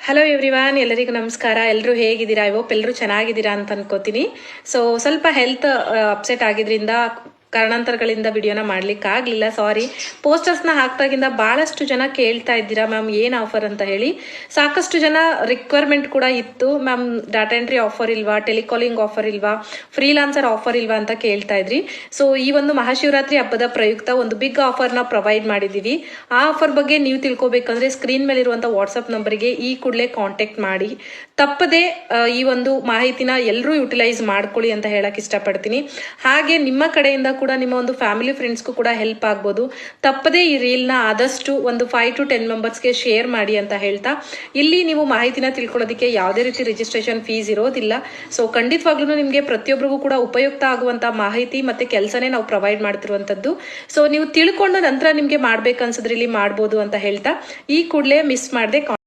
Hello everyone, ಎಲ್ಲರಿಗೂ ನಮಸ್ಕಾರ. ಎಲ್ಲರೂ ಹೇಗಿದ್ದೀರಾ? ಹೋಪ್ ಎಲ್ಲರೂ ಚೆನ್ನಾಗಿದ್ದೀರಾ ಅಂತ ಅನ್ಕೋತೀನಿ. ಸೊ ಸ್ವಲ್ಪ ಹೆಲ್ತ್ ಅಪ್ಸೆಟ್ ಆಗಿದ್ರಿಂದ ಕಾರಣಾಂತರಗಳಿಂದ ವಿಡಿಯೋನ ಮಾಡ್ಲಿಕ್ಕೆ ಆಗ್ಲಿಲ್ಲ, ಸಾರಿ. ಪೋಸ್ಟರ್ಸ್ನ ಹಾಕ್ದಾಗಿಂದ ಬಹಳಷ್ಟು ಜನ ಕೇಳ್ತಾ ಇದ್ದೀರಾ ಮ್ಯಾಮ್ ಏನು ಆಫರ್ ಅಂತ ಹೇಳಿ. ಸಾಕಷ್ಟು ಜನ ರಿಕ್ವೈರ್ಮೆಂಟ್ ಕೂಡ ಇತ್ತು, ಮ್ಯಾಮ್ ಡಾಟಾ ಎಂಟ್ರಿ ಆಫರ್ ಇಲ್ವಾ, ಟೆಲಿಕಾಲಿಂಗ್ ಆಫರ್ ಇಲ್ವಾ, ಫ್ರೀಲಾನ್ಸರ್ ಆಫರ್ ಇಲ್ವಾ ಅಂತ ಕೇಳ್ತಾ ಇದ್ರಿ. ಸೊ ಈ ಒಂದು ಮಹಾಶಿವರಾತ್ರಿ ಹಬ್ಬದ ಪ್ರಯುಕ್ತ ಒಂದು ಬಿಗ್ ಆಫರ್ನ ಪ್ರೊವೈಡ್ ಮಾಡಿದ್ದೀವಿ. ಆ ಆಫರ್ ಬಗ್ಗೆ ನೀವು ತಿಳ್ಕೊಬೇಕಂದ್ರೆ ಸ್ಕ್ರೀನ್ ಮೇಲೆ ಇರುವಂತಹ ವಾಟ್ಸ್ಆಪ್ ನಂಬರ್ಗೆ ಈ ಕೂಡಲೇ ಕಾಂಟ್ಯಾಕ್ಟ್ ಮಾಡಿ. ತಪ್ಪದೆ ಈ ಒಂದು ಮಾಹಿತಿನ ಎಲ್ಲರೂ ಯುಟಿಲೈಸ್ ಮಾಡ್ಕೊಳ್ಳಿ ಅಂತ ಹೇಳಕ್ ಇಷ್ಟಪಡ್ತೀನಿ. ಹಾಗೆ ನಿಮ್ಮ ಕಡೆಯಿಂದ ಕೂಡ ನಿಮ್ಮ ಒಂದು ಫ್ಯಾಮಿಲಿ ಫ್ರೆಂಡ್ಸ್ಗೂ ಕೂಡ ಹೆಲ್ಪ್ ಆಗ್ಬೋದು. ತಪ್ಪದೇ ಈ ರೀಲ್ನ ಆದಷ್ಟು ಒಂದು 5 to 10 ಮೆಂಬರ್ಸ್ಗೆ ಶೇರ್ ಮಾಡಿ ಅಂತ ಹೇಳ್ತಾ, ಇಲ್ಲಿ ನೀವು ಮಾಹಿತಿನ ತಿಳ್ಕೊಳ್ಳೋದಕ್ಕೆ ಯಾವುದೇ ರೀತಿ ರಿಜಿಸ್ಟ್ರೇಷನ್ ಫೀಸ್ ಇರೋದಿಲ್ಲ. ಸೊ ಖಂಡಿತವಾಗ್ಲೂ ನಿಮಗೆ ಪ್ರತಿಯೊಬ್ಬರಿಗೂ ಕೂಡ ಉಪಯುಕ್ತ ಆಗುವಂತ ಮಾಹಿತಿ ಮತ್ತೆ ಕೆಲಸನೇ ನಾವು ಪ್ರೊವೈಡ್ ಮಾಡ್ತಿರುವಂತದ್ದು. ಸೊ ನೀವು ತಿಳ್ಕೊಂಡು ನಂತರ ನಿಮ್ಗೆ ಮಾಡ್ಬೇಕನ್ಸಿದ್ರೆ ಇಲ್ಲಿ ಮಾಡ್ಬೋದು ಅಂತ ಹೇಳ್ತಾ, ಈ ಕೂಡಲೇ ಮಿಸ್ ಮಾಡದೆ